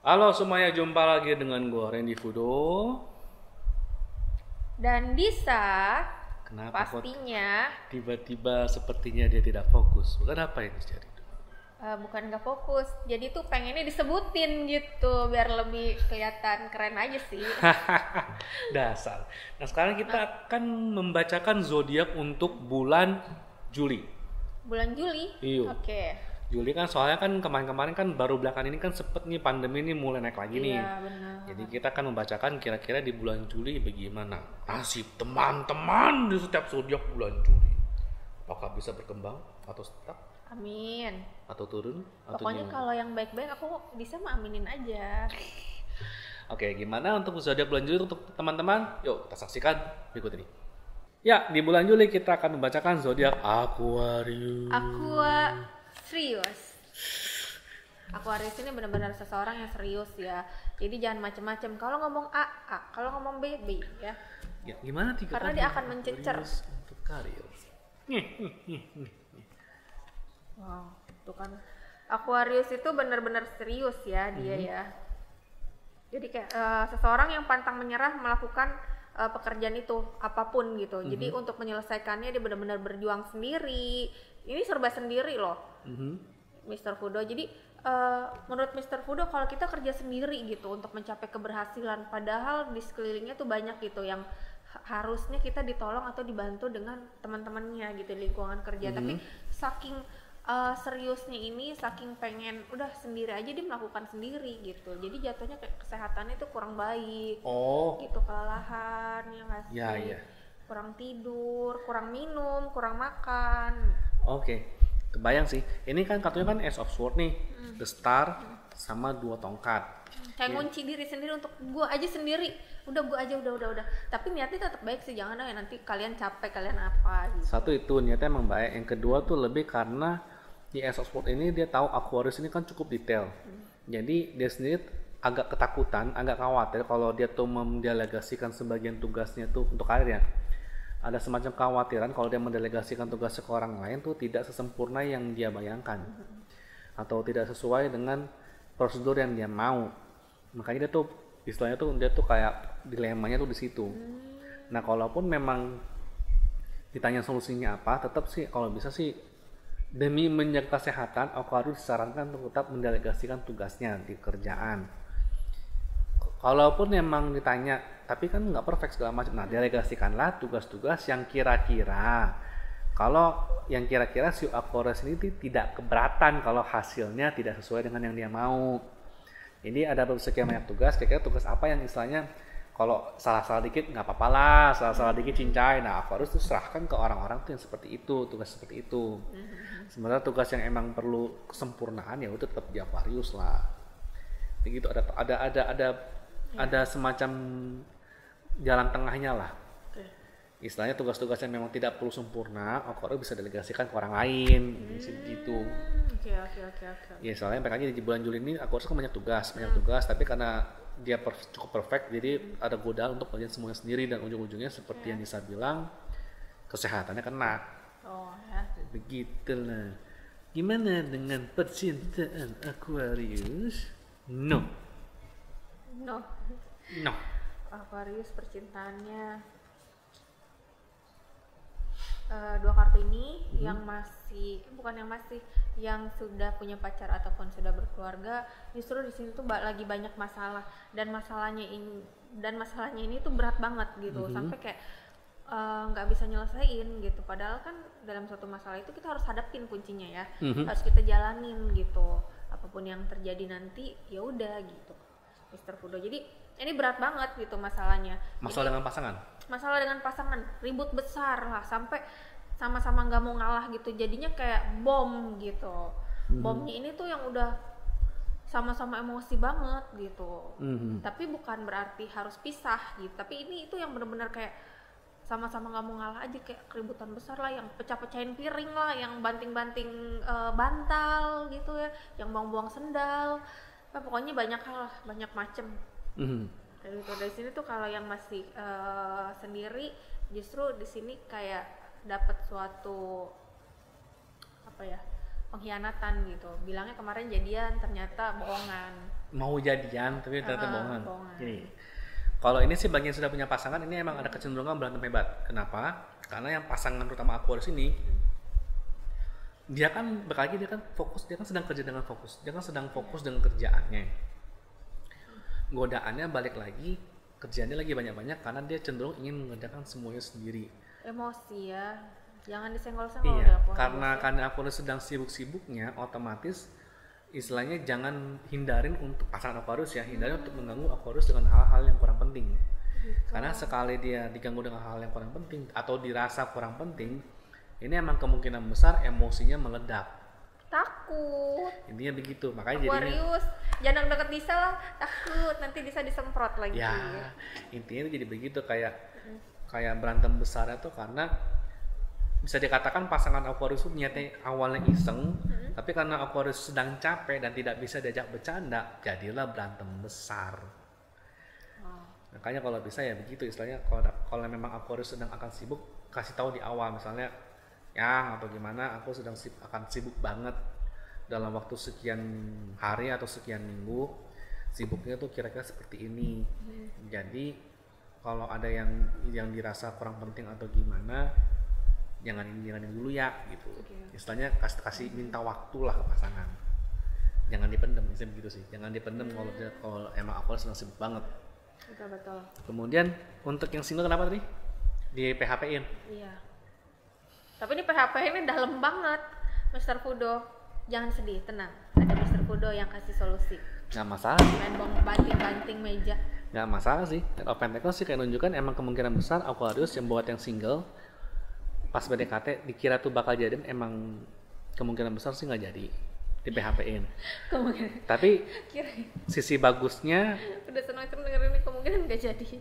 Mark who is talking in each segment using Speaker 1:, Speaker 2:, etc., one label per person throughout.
Speaker 1: Halo semuanya, jumpa lagi dengan gue Randy Fudo.
Speaker 2: Dan Disa,
Speaker 1: Kenapa kok
Speaker 2: pastinya
Speaker 1: tiba-tiba sepertinya dia tidak fokus? Bukan apa yang terjadi?
Speaker 2: bukan gak fokus. Jadi tuh pengennya disebutin gitu biar lebih kelihatan keren aja sih.
Speaker 1: Dasar. Nah sekarang kita akan membacakan zodiak untuk bulan Juli.
Speaker 2: Bulan Juli.
Speaker 1: Iyo.
Speaker 2: Oke.
Speaker 1: Juli kan soalnya kan kemarin-kemarin kan baru belakangan ini kan sempet nih pandemi ini mulai naik lagi nih.
Speaker 2: Iya, benar.
Speaker 1: Jadi kita akan membacakan kira-kira di bulan Juli bagaimana nasib teman-teman di setiap zodiak bulan Juli. Apakah bisa berkembang atau tetap
Speaker 2: Amin.
Speaker 1: atau turun atau
Speaker 2: Pokoknya
Speaker 1: gimana?
Speaker 2: kalau yang baik-baik aku bisa mah aminin aja.
Speaker 1: Oke, gimana untuk zodiak bulan Juli untuk teman-teman? Yuk kita saksikan berikut ini. Ya, di bulan Juli kita akan membacakan zodiak Aquarius.
Speaker 2: Serius. Aquarius ini benar-benar seseorang yang serius ya. Jadi jangan macem-macem. Kalau ngomong A, A. Kalau ngomong B, B ya.
Speaker 1: Ya, gimana tiga
Speaker 2: Karena dia akan mencecer.
Speaker 1: untuk karir?
Speaker 2: Wow, tuh kan. Aquarius itu benar-benar serius ya dia ya. Jadi kayak seseorang yang pantang menyerah melakukan pekerjaan itu apapun gitu. Jadi untuk menyelesaikannya dia benar-benar berjuang sendiri. Ini serba sendiri loh, Mr. Fudo. Jadi menurut Mr. Fudo kalau kita kerja sendiri gitu untuk mencapai keberhasilan, padahal di sekelilingnya tuh banyak gitu yang harusnya kita ditolong atau dibantu dengan teman-temannya gitu di lingkungan kerja. Tapi saking seriusnya ini, saking pengen udah sendiri aja dia melakukan sendiri gitu. Jadi jatuhnya kayak kesehatannya tuh kurang baik.
Speaker 1: Oh,
Speaker 2: Gitu, kelelahan ya nggak sih?
Speaker 1: ya.
Speaker 2: Kurang tidur, kurang minum, kurang makan.
Speaker 1: Oke. Kebayang sih. Ini kan kartunya kan Ace of Swords nih, The Star sama dua tongkat.
Speaker 2: Kayak ngunci diri sendiri untuk gue aja sendiri. Udah gue aja udah. Tapi niatnya tetap baik sih, jangan ya nanti kalian capek, kalian apa gitu.
Speaker 1: Satu itu niatnya emang baik. Yang kedua tuh lebih karena di Ace of Swords ini dia tahu Aquarius ini kan cukup detail. Jadi dia sendiri agak ketakutan, agak khawatir kalau dia tuh mendelegasikan sebagian tugasnya tuh untuk karir ya. Ada semacam kekhawatiran kalau dia mendelegasikan tugasnya ke orang lain tuh tidak sesempurna yang dia bayangkan. Atau tidak sesuai dengan prosedur yang dia mau. Makanya dia tuh istilahnya tuh dia tuh kayak dilemanya tuh di situ. Nah, kalaupun memang ditanya solusinya apa, tetap sih kalau bisa sih demi menjaga kesehatan, Aquarius disarankan untuk tetap mendelegasikan tugasnya di kerjaan. Kalaupun memang ditanya, tapi kan nggak perfect segala macam. Nah, delegasikanlah tugas-tugas yang kira-kira si Aquarius ini tidak keberatan kalau hasilnya tidak sesuai dengan yang dia mau. Jadi ada sekian banyak tugas, kira-kira tugas apa yang istilahnya kalau salah-salah dikit nggak apa-apa lah, salah-salah dikit cincai. Nah, Aquarius tuh serahkan ke orang-orang tuh yang seperti itu, tugas seperti itu. Sementara tugas yang emang perlu kesempurnaan ya udah tetap di Aquarius lah. Begitu ada semacam jalan tengahnya lah. Istilahnya tugas-tugas yang memang tidak perlu sempurna, Aquarius bisa delegasikan ke orang lain, gitu.
Speaker 2: Oke.
Speaker 1: Ya soalnya makanya di bulan Juli ini Aquarius kan banyak tugas, tapi karena dia cukup perfect, jadi ada godaan untuk kerjain semuanya sendiri dan ujung-ujungnya seperti yang Nisa bilang, kesehatannya kena.
Speaker 2: Oh ya.
Speaker 1: Begitulah. Gimana dengan percintaan Aquarius? No.
Speaker 2: Aquarius percintaannya dua kartu ini yang sudah punya pacar ataupun sudah berkeluarga, justru di sini tuh lagi banyak masalah dan masalahnya ini tuh berat banget gitu, sampai kayak nggak bisa nyelesain gitu. Padahal kan dalam suatu masalah itu kita harus hadapin kuncinya ya, harus kita jalanin gitu. Apapun yang terjadi nanti ya udah gitu, Mr. Fudo. Jadi ini berat banget gitu masalahnya.
Speaker 1: Masalah
Speaker 2: Jadi, dengan pasangan ribut besar lah, sampai sama-sama nggak mau ngalah gitu, jadinya kayak bom gitu. Bomnya ini tuh yang udah sama-sama emosi banget gitu. Tapi bukan berarti harus pisah gitu, tapi ini itu yang benar-benar kayak sama-sama nggak mau ngalah aja, kayak keributan besar lah, yang pecah-pecahin piring lah, yang banting-banting bantal gitu ya, yang buang-buang sendal. Pokoknya banyak hal, banyak macem. Dari sini tuh kalau yang masih sendiri, justru di sini kayak dapat suatu pengkhianatan gitu. Bilangnya kemarin jadian, ternyata bohongan.
Speaker 1: Mau jadian tapi ternyata bohongan.
Speaker 2: Bohongan.
Speaker 1: Gini, kalau ini sih bagi yang sudah punya pasangan ini emang ada kecenderungan berantem hebat. Kenapa? Karena yang pasangan terutama Aquarius ini dia kan berkali dia kan fokus, dia kan sedang kerja dengan fokus, dia kan sedang fokus dengan kerjaannya. Godaannya balik lagi, kerjaannya lagi banyak-banyak karena dia cenderung ingin mengerjakan semuanya sendiri.
Speaker 2: Emosi ya, jangan disenggol-senggol.
Speaker 1: Iya, karena Aquarius sedang sibuk-sibuknya, otomatis istilahnya jangan hindarin untuk pasangan Aquarius ya, hindarin untuk mengganggu Aquarius dengan hal-hal yang kurang penting. Karena sekali dia diganggu dengan hal yang kurang penting atau dirasa kurang penting, ini emang kemungkinan besar emosinya meledak.
Speaker 2: Takut.
Speaker 1: Intinya begitu, makanya
Speaker 2: Aquarius, jangan deket Disa lah, takut nanti Disa disemprot lagi.
Speaker 1: Ya, intinya jadi begitu, kayak berantem besarnya tuh karena bisa dikatakan pasangan Aquarius niatnya awalnya iseng, tapi karena Aquarius sedang capek dan tidak bisa diajak bercanda, jadilah berantem besar. Makanya kalau bisa ya begitu istilahnya, kalau memang Aquarius sedang akan sibuk, kasih tahu di awal misalnya, ya atau gimana, aku sedang akan sibuk banget dalam waktu sekian hari atau sekian minggu, sibuknya tuh kira-kira seperti ini. Jadi kalau ada yang dirasa kurang penting atau gimana, jangan dulu ya gitu. Istilahnya kasih minta waktu lah ke pasangan, jangan dipendem, misalnya begitu sih, jangan dipendem kalau emang Aquarius sedang sibuk banget.
Speaker 2: Betul.
Speaker 1: Kemudian untuk yang single kenapa tadi? Di PHP-in?
Speaker 2: Iya. Tapi ini PHP ini dalam banget, Mr. Fudo. Jangan sedih, tenang. Ada Mr. Fudo yang kasih solusi.
Speaker 1: Nggak masalah.
Speaker 2: Main banting-banting meja.
Speaker 1: Nggak masalah sih. Open Tackle sih kayak nunjukkan emang kemungkinan besar Aquarius yang buat yang single pas PDKT dikira tuh bakal jadian, emang kemungkinan besar sih nggak jadi di PHP-in.
Speaker 2: Kemungkinan.
Speaker 1: Tapi
Speaker 2: Kirain.
Speaker 1: sisi bagusnya
Speaker 2: Udah senang-senang dengerin ini, kemungkinan nggak jadi.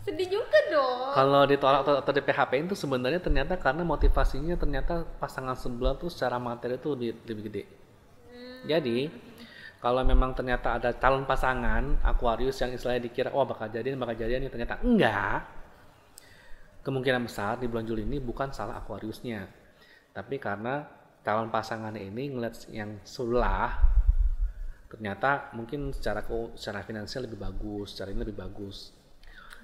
Speaker 2: Sedih juga dong.
Speaker 1: kalau ditolak atau di PHP-in tuh sebenarnya ternyata karena motivasinya ternyata pasangan sebelah tuh secara materi tuh lebih gede. Jadi kalau memang ternyata ada calon pasangan Aquarius yang istilahnya dikira bakal jadian nih, ternyata enggak, kemungkinan besar di bulan Juli ini bukan salah Aquariusnya, tapi karena calon pasangannya ini ngeliat yang sebelah ternyata mungkin secara finansial lebih bagus, secara ini lebih bagus,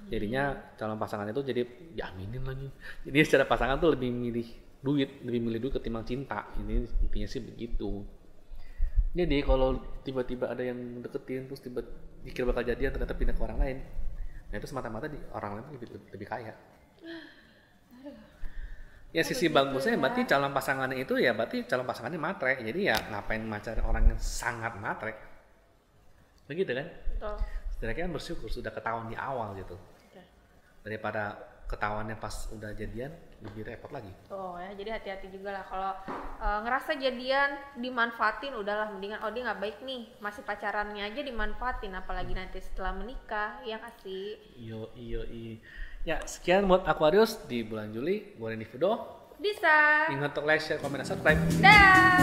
Speaker 1: jadinya calon pasangan itu jadi diaminin lagi. Jadi secara pasangan tuh lebih milih duit ketimbang cinta. Ini intinya sih begitu. Jadi kalau tiba-tiba ada yang deketin terus dikira bakal jadian ternyata pindah ke orang lain, nah itu semata-mata orang lain lebih kaya. Ya sisi bagusnya berarti calon pasangannya itu ya berarti calon pasangannya matre. Jadi ya ngapain mencari orang yang sangat matre. Begitu kan?
Speaker 2: Betul.
Speaker 1: Setidaknya kan bersyukur sudah ketahuan di awal gitu. Daripada ketahuannya pas udah jadian lebih repot lagi.
Speaker 2: Ya, jadi hati-hati juga lah kalau ngerasa jadian dimanfaatin, udahlah mendingan dia nggak baik nih, masih pacarannya aja dimanfaatin, apalagi nanti setelah menikah, ya kasih.
Speaker 1: Iyo. Ya, sekian buat Aquarius di bulan Juli. Gue Randy Fudo.
Speaker 2: Bisa.
Speaker 1: Ingat untuk like, share, komen, dan subscribe.
Speaker 2: Dah.